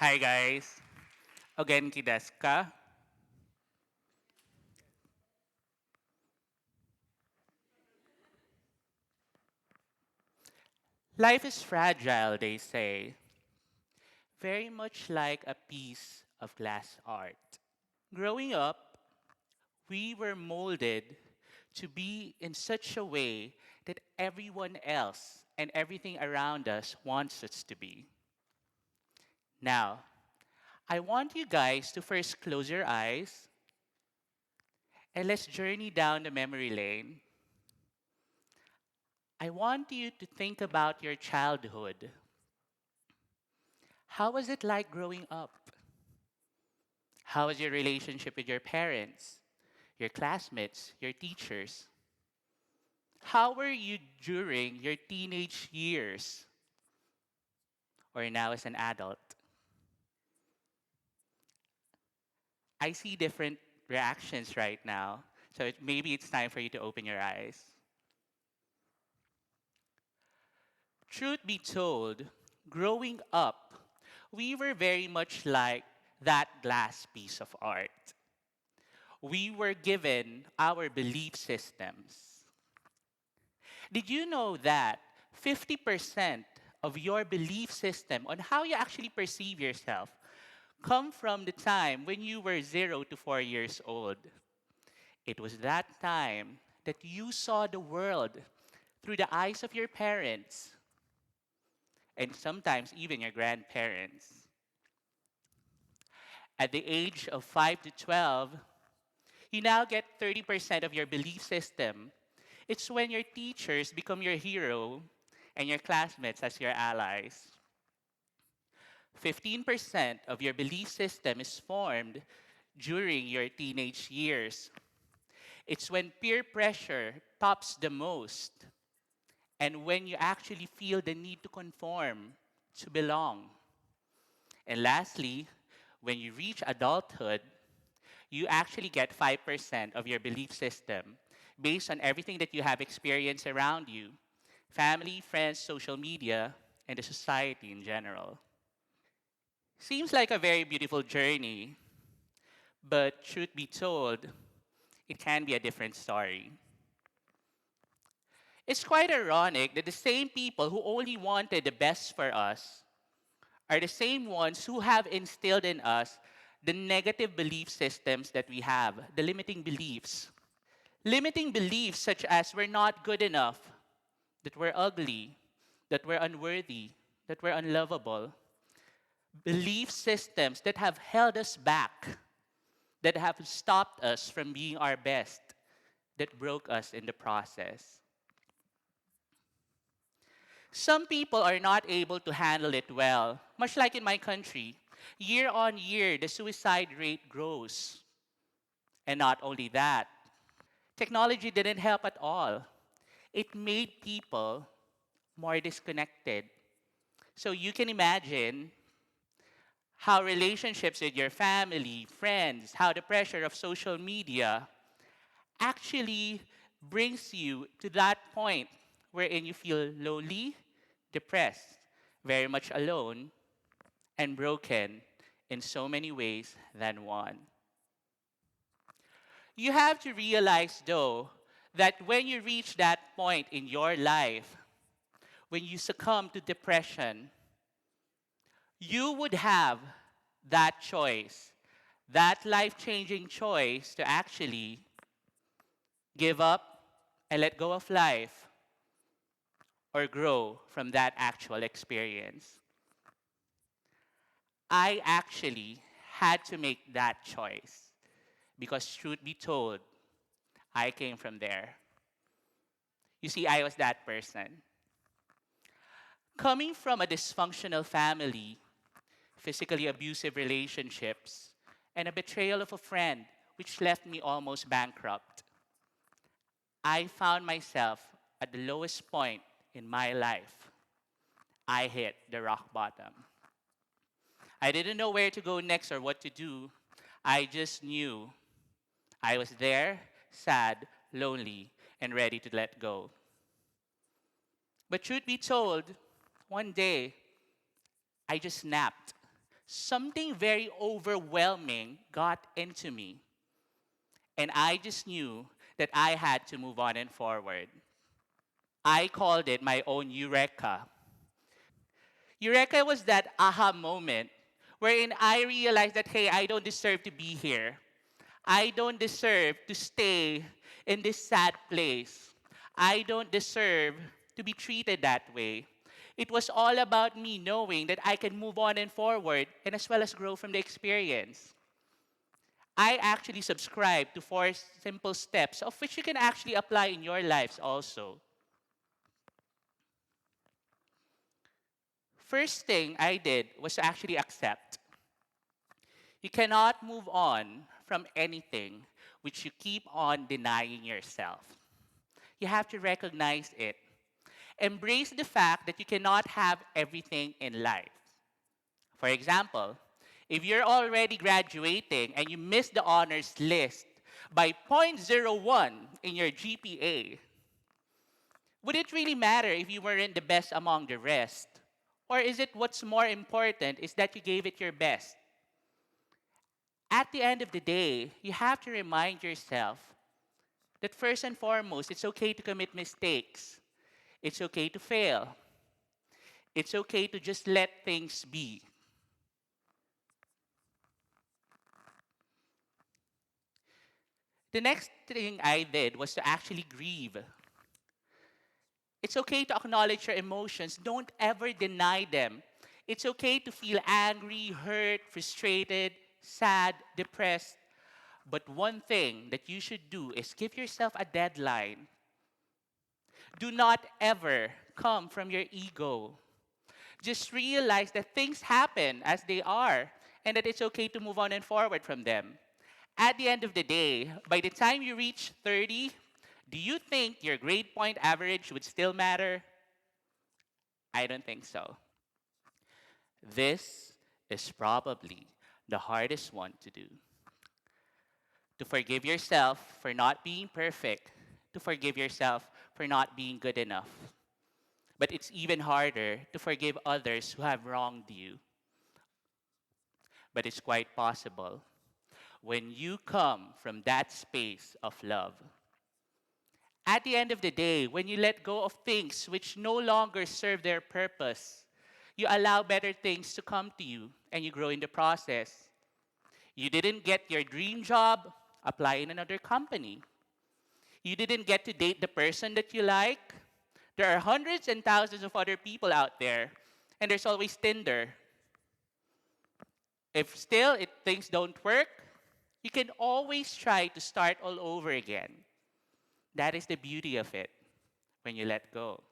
Hi guys. Genki desu ka? Life is fragile, they say, very much like a piece of glass art. Growing up, we were molded to be in such a way that everyone else and everything around us wants us to be. Now, I want you guys to first close your eyes and let's journey down the memory lane. I want you to think about your childhood. How was it like growing up? How was your relationship with your parents, your classmates, your teachers? How were you during your teenage years or now as an adult? I see different reactions right now, so maybe it's time for you to open your eyes. Truth be told, growing up, we were very much like that glass piece of art. We were given our belief systems. Did you know that 50% of your belief system on how you actually perceive yourself come from the time when you were 0 to 4 years old? It was that time that you saw the world through the eyes of your parents and sometimes even your grandparents. At the age of 5 to 12, you now get 30% of your belief system. It's when your teachers become your hero and your classmates as your allies. 15% of your belief system is formed during your teenage years. It's when peer pressure tops the most and when you actually feel the need to conform, to belong. And lastly, when you reach adulthood, you actually get 5% of your belief system based on everything that you have experienced around you: family, friends, social media, and the society in general. Seems like a very beautiful journey, but truth be told, it can be a different story. It's quite ironic that the same people who only wanted the best for us are the same ones who have instilled in us the negative belief systems that we have, the limiting beliefs. Limiting beliefs such as we're not good enough, that we're ugly, that we're unworthy, that we're unlovable. Belief systems that have held us back, that have stopped us from being our best, that broke us in the process. Some people are not able to handle it well, much like in my country. Year on year, the suicide rate grows. And not only that, technology didn't help at all. It made people more disconnected. So you can imagine how relationships with your family, friends, how the pressure of social media actually brings you to that point wherein you feel lonely, depressed, very much alone, and broken in so many ways than one. You have to realize, though, that when you reach that point in your life, when you succumb to depression, you would have that choice, that life changing choice to actually give up and let go of life or grow from that actual experience. I actually had to make that choice because, truth be told, I came from there. You see, I was that person. Coming from a dysfunctional family, physically abusive relationships, and a betrayal of a friend, which left me almost bankrupt, I found myself at the lowest point in my life. I hit the rock bottom. I didn't know where to go next or what to do. I just knew I was there, sad, lonely, and ready to let go. But truth be told, one day I just snapped. something very overwhelming got into me. And I just knew that I had to move on and forward. I called it my own Eureka. Eureka was that aha moment wherein I realized that, hey, I don't deserve to be here. I don't deserve to stay in this sad place. I don't deserve to be treated that way. It was all about me knowing that I can move on and forward and as well as grow from the experience. I actually subscribe to 4 simple steps of which you can actually apply in your lives also. First thing I did was to actually accept. You cannot move on from anything which you keep on denying yourself. You have to recognize it. Embrace the fact that you cannot have everything in life. For example, if you're already graduating and you miss the honors list by zero point zero 0.01 in your GPA, would it really matter if you weren't the best among the rest? Or is it what's more important is that you gave it your best? At the end of the day, you have to remind yourself that first and foremost, it's okay to commit mistakes. It's okay to fail. It's okay to just let things be. The next thing I did was to actually grieve. It's okay to acknowledge your emotions. Don't ever deny them. It's okay to feel angry, hurt, frustrated, sad, depressed. But one thing that you should do is give yourself a deadline. Do not ever come from your ego. Just realize that things happen as they are and that it's okay to move on and forward from them. At the end of the day, by the time you reach 30, do you think your grade point average would still matter? I don't think so. This is probably the hardest one to do. To forgive yourself for not being perfect, to forgive yourself for not being good enough. But it's even harder to forgive others who have wronged you. But it's quite possible when you come from that space of love. At the end of the day, when you let go of things which no longer serve their purpose, you allow better things to come to you and you grow in the process. You didn't get your dream job, apply in another company. You didn't get to date the person that you like. There are hundreds and thousands of other people out there, and there's always Tinder. If still things don't work, you can always try to start all over again. That is the beauty of it when you let go.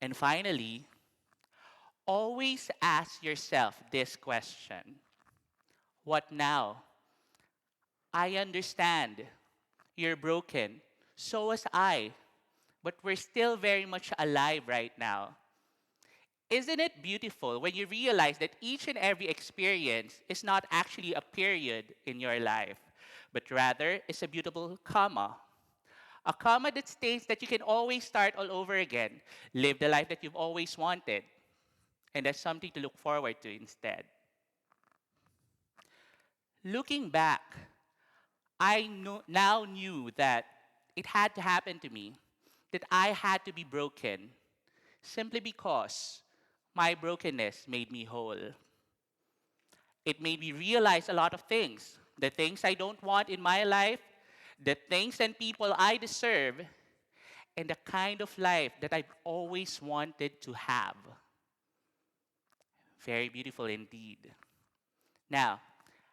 And finally, always ask yourself this question: what now? I understand you're broken. So was I. But we're still very much alive right now. Isn't it beautiful when you realize that each and every experience is not actually a period in your life, but rather is a beautiful comma? A comma that states that you can always start all over again, live the life that you've always wanted. And that's something to look forward to instead. Looking back, now knew that it had to happen to me, that I had to be broken, simply because my brokenness made me whole. It made me realize a lot of things. The things I don't want in my life, the things and people I deserve, and the kind of life that I've always wanted to have. Very beautiful indeed. Now,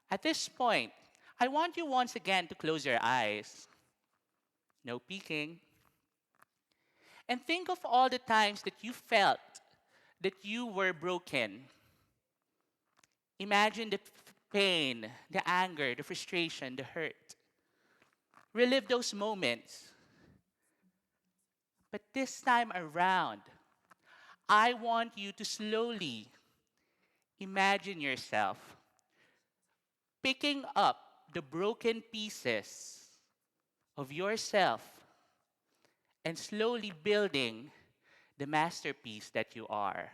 at this point, I want you once again to close your eyes. No peeking. And think of all the times that you felt that you were broken. Imagine the pain, the anger, the frustration, the hurt. Relive those moments. But this time around, I want you to slowly imagine yourself picking up the broken pieces of yourself and slowly building the masterpiece that you are.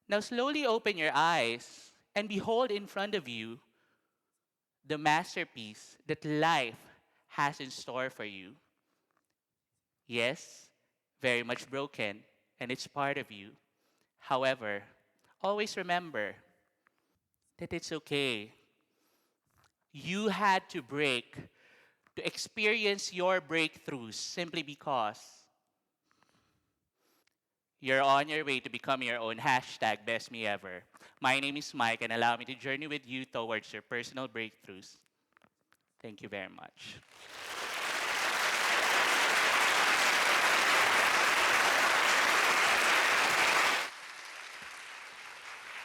Now slowly open your eyes and behold in front of you the masterpiece that life has in store for you. Yes, very much broken, and it's part of you. However, always remember that it's okay. You had to break to experience your breakthroughs simply because you're on your way to become your own hashtag best me ever. My name is Mike, and allow me to journey with you towards your personal breakthroughs. Thank you very much.